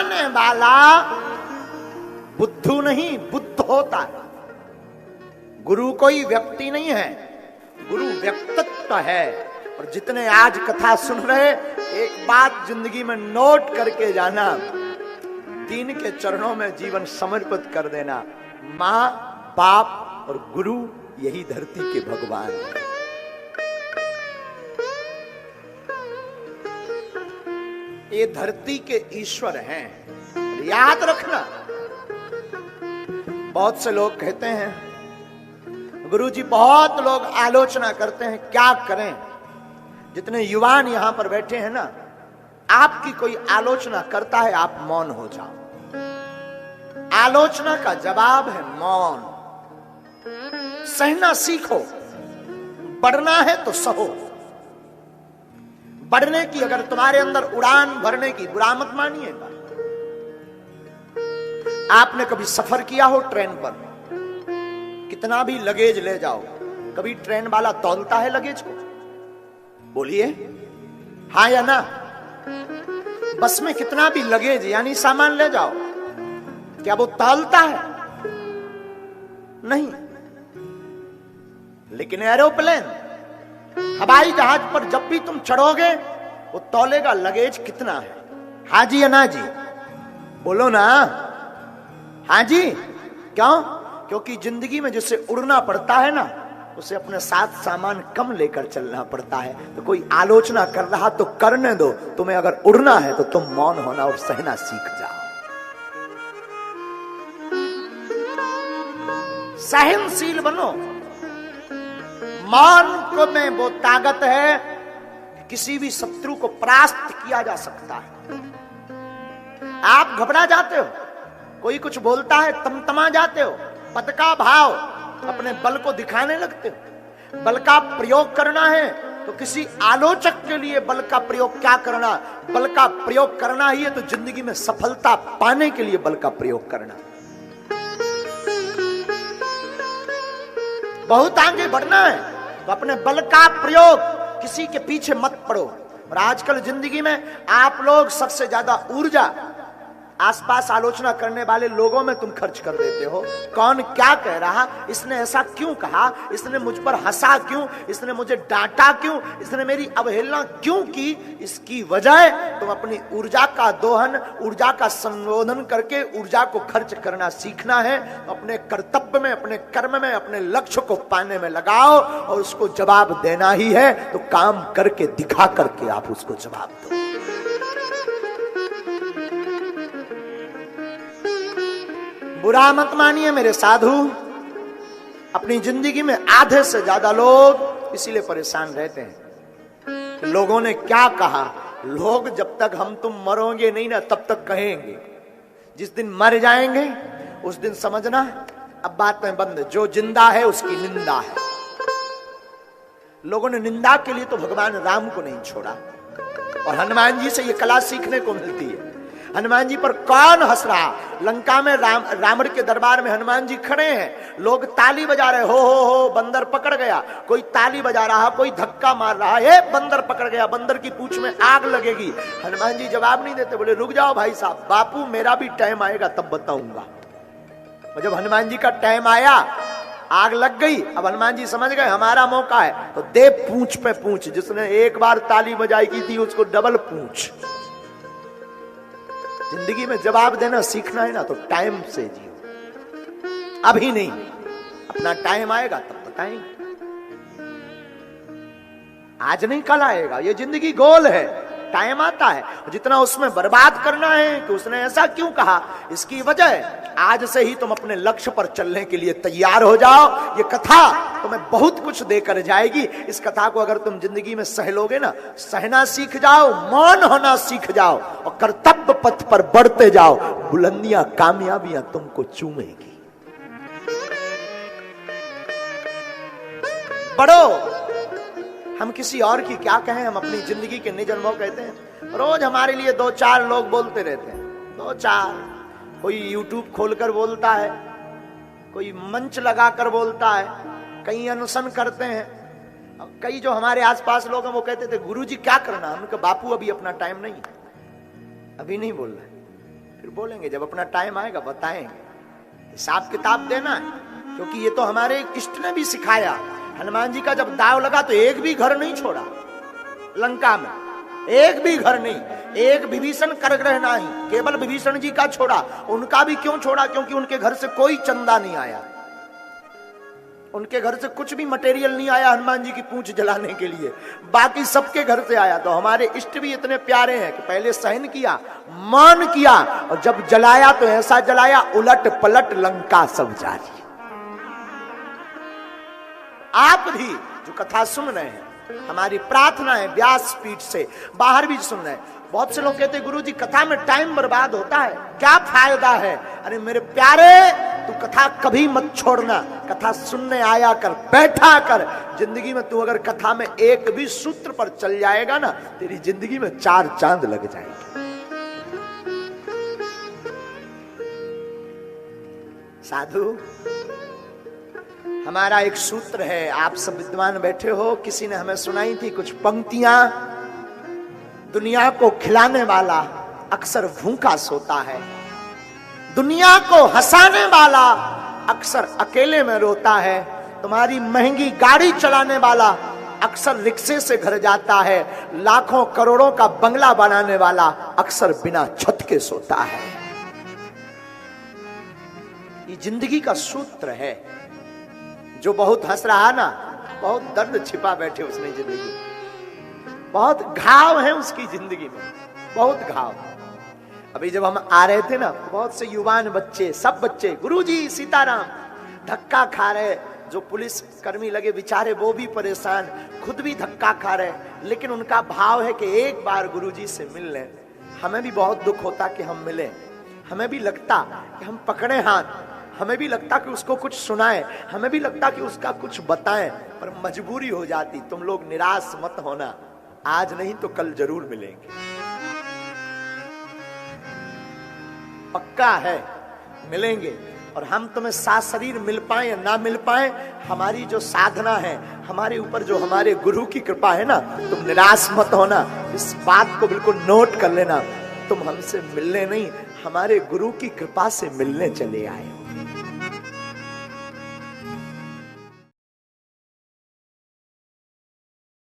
जानने वाला बुद्धू नहीं बुद्ध होता है। गुरु कोई व्यक्ति नहीं है, गुरु व्यक्तित्व है। और जितने आज कथा सुन रहे, एक बात जिंदगी में नोट करके जाना, दीन के चरणों में जीवन समर्पित कर देना। मां, बाप और गुरु यही धरती के भगवान हैं। ये धरती के ईश्वर हैं, याद रखना। बहुत से लोग कहते हैं गुरुजी, बहुत लोग आलोचना करते हैं, क्या करें। जितने युवान यहां पर बैठे हैं ना, आपकी कोई आलोचना करता है, आप मौन हो जाओ। आलोचना का जवाब है मौन। सहना सीखो, बढ़ना है तो सहो। बढ़ने की अगर तुम्हारे अंदर उड़ान भरने की, बुरा मत मानिएगा। आपने कभी सफर किया हो ट्रेन पर, कितना भी लगेज ले जाओ, कभी ट्रेन वाला तौलता है लगेज को? बोलिए हाँ या ना। बस में कितना भी लगेज यानी सामान ले जाओ, क्या वो तौलता है? नहीं। लेकिन एरोप्लेन, हवाई जहाज पर जब भी तुम चढ़ोगे, वो तौलेगा लगेज कितना है। हाँ जी या ना जी? बोलो ना। हाँ जी। क्यों? क्योंकि जिंदगी में जिसे उड़ना पड़ता है ना, उसे अपने साथ सामान कम लेकर चलना पड़ता है। तो कोई आलोचना कर रहा तो करने दो। तुम्हें अगर उड़ना है तो तुम मौन होना और सहना सीख जाओ। सहनशील बनो। मौन को में वो ताकत है कि किसी भी शत्रु को परास्त किया जा सकता है। आप घबरा जाते हो, कोई कुछ बोलता है तमतमा जाते हो, पद का भाव, अपने बल को दिखाने लगते हो। बल का प्रयोग करना है तो किसी आलोचक के लिए बल का प्रयोग क्या करना? बल का प्रयोग करना ही है तो जिंदगी में सफलता पाने के लिए बल का प्रयोग करना। बहुत आगे बढ़ना है तो अपने बल का प्रयोग, किसी के पीछे मत पड़ो। और आजकल जिंदगी में आप लोग सबसे ज्यादा ऊर्जा आसपास आलोचना करने वाले लोगों में तुम खर्च कर देते हो। कौन क्या कह रहा, इसने ऐसा क्यों कहा, इसने मुझ पर हंसा क्यों, इसने मुझे डांटा क्यों, इसने मेरी अवहेलना क्यों की। इसकी वजह तुम अपनी ऊर्जा का दोहन, ऊर्जा का संशोधन करके ऊर्जा को खर्च करना सीखना है। अपने कर्तव्य में, अपने कर्म में, अपने लक्ष्य को पाने में लगाओ और उसको जवाब देना ही है तो काम करके दिखा करके आप उसको जवाब दो। बुरा मत मानिए मेरे साधु। अपनी जिंदगी में आधे से ज्यादा लोग इसीलिए परेशान रहते हैं, लोगों ने क्या कहा। लोग जब तक हम तुम मरोगे नहीं ना, तब तक कहेंगे। जिस दिन मर जाएंगे उस दिन समझना अब बात में बंद। जो जिंदा है उसकी निंदा है। लोगों ने निंदा के लिए तो भगवान राम को नहीं छोड़ा। और हनुमान जी से ये कला सीखने को मिलती है। हनुमान जी पर कौन हंस रहा? लंका में रावण के दरबार में हनुमान जी खड़े हैं, लोग ताली बजा रहे, हो बंदर पकड़ गया। कोई ताली बजा रहा, कोई धक्का मार रहा है, बंदर पकड़ गया, बंदर की पूंछ में आग लगेगी। हनुमान जी जवाब नहीं देते, बोले रुक जाओ भाई साहब, बापू मेरा भी टाइम आएगा तब बताऊंगा। और जब हनुमान जी का टाइम आया, आग लग गई। अब हनुमान जी समझ गए हमारा मौका है, तो दे पूंछ पे पूंछ। जिसने एक बार ताली बजाई की थी उसको डबल पूंछ। जिंदगी में जवाब देना सीखना है ना तो टाइम से जियो, अभी नहीं। अपना टाइम आएगा तब बताएंगे, आज नहीं कल आएगा। ये जिंदगी गोल है, टाइम आता है। जितना उसमें बर्बाद करना है कि उसने ऐसा क्यों कहा, इसकी वजह आज से ही तुम अपने लक्ष्य पर चलने के लिए तैयार हो जाओ। ये कथा तुम्हें बहुत कुछ देकर जाएगी। इस कथा को अगर तुम जिंदगी में सह लोगे ना, सहना सीख जाओ, मौन होना सीख जाओ और कर्तव्य पथ पर बढ़ते जाओ, बुलंदियां, कामयाबियां तुमको चूमेगी। बढ़ो। हम किसी और की क्या कहें, हम अपनी जिंदगी के निज अनुभव कहते हैं। रोज हमारे लिए दो चार लोग बोलते रहते हैं, दो चार। कोई यूट्यूब खोलकर बोलता है, कोई मंच लगाकर बोलता है, कई अनशन करते हैं। कई जो हमारे आसपास लोग हैं वो कहते थे गुरुजी क्या करना। हमने कहा बापू अभी अपना टाइम नहीं है, अभी नहीं बोल रहे। फिर बोलेंगे, जब अपना टाइम आएगा बताएंगे। हिसाब किताब देना है, क्योंकि ये तो हमारे इष्ट ने भी सिखाया। हनुमान जी का जब दाव लगा तो एक भी घर नहीं छोड़ा लंका में, एक भी घर नहीं, एक विभीषण करग्रह नहीं, केवल विभीषण जी का छोड़ा। उनका भी क्यों छोड़ा? क्योंकि उनके घर से कोई चंदा नहीं आया, उनके घर से कुछ भी मटेरियल नहीं आया हनुमान जी की पूंछ जलाने के लिए, बाकी सबके घर से आया। तो हमारे इष्ट भी इतने प्यारे हैं कि पहले सहन किया, मान किया, और जब जलाया तो ऐसा जलाया उलट पलट लंका सब जारी। आप भी जो कथा सुन रहे हैं, हमारी प्रार्थना है व्यास पीठ से, बाहर भी सुन रहे हैं। बहुत से लोग कहते हैं गुरुजी कथा में टाइम बर्बाद होता है, क्या फायदा है? अरे मेरे प्यारे, तू कथा कभी मत छोड़ना, कथा सुनने आया कर, बैठा कर। जिंदगी में तू अगर कथा में एक भी सूत्र पर चल जाएगा ना, तेरी जिंदगी में 4 चांद लग जाएंगे। साधु, हमारा एक सूत्र है, आप सब विद्वान बैठे हो, किसी ने हमें सुनाई थी कुछ पंक्तियां। दुनिया को खिलाने वाला अक्सर भूखा सोता है, दुनिया को हंसाने वाला अक्सर अकेले में रोता है, तुम्हारी महंगी गाड़ी चलाने वाला अक्सर रिक्शे से घर जाता है, लाखों करोड़ों का बंगला बनाने वाला अक्सर बिना छत के सोता है। ये जिंदगी का सूत्र है। जो बहुत हंस रहा ना, बहुत दर्द छिपा बैठे उसने जिंदगी, बहुत घाव है उसकी जिंदगी में, बहुत घाव। अभी जब हम आ रहे थे ना, बहुत से युवान बच्चे, सब बच्चे, गुरुजी सीताराम, धक्का खा रहे। जो पुलिस कर्मी लगे बेचारे वो भी परेशान, खुद भी धक्का खा रहे, लेकिन उनका भाव है कि एक बार गुरुजी से मिल लें। हमें भी बहुत दुख होता कि हम मिले, हमें भी लगता कि हम पकड़े हाथ, हमें भी लगता कि उसको कुछ सुनाएं, हमें भी लगता कि उसका कुछ बताएं, पर मजबूरी हो जाती। तुम लोग निराश मत होना, आज नहीं तो कल जरूर मिलेंगे, पक्का है मिलेंगे। और हम तुम्हें साथ शरीर मिल पाए या ना मिल पाए, हमारी जो साधना है, हमारे ऊपर जो हमारे गुरु की कृपा है ना, तुम निराश मत होना। इस बात को बिल्कुल नोट कर लेना, तुम हमसे मिलने नहीं, हमारे गुरु की कृपा से मिलने चले आए।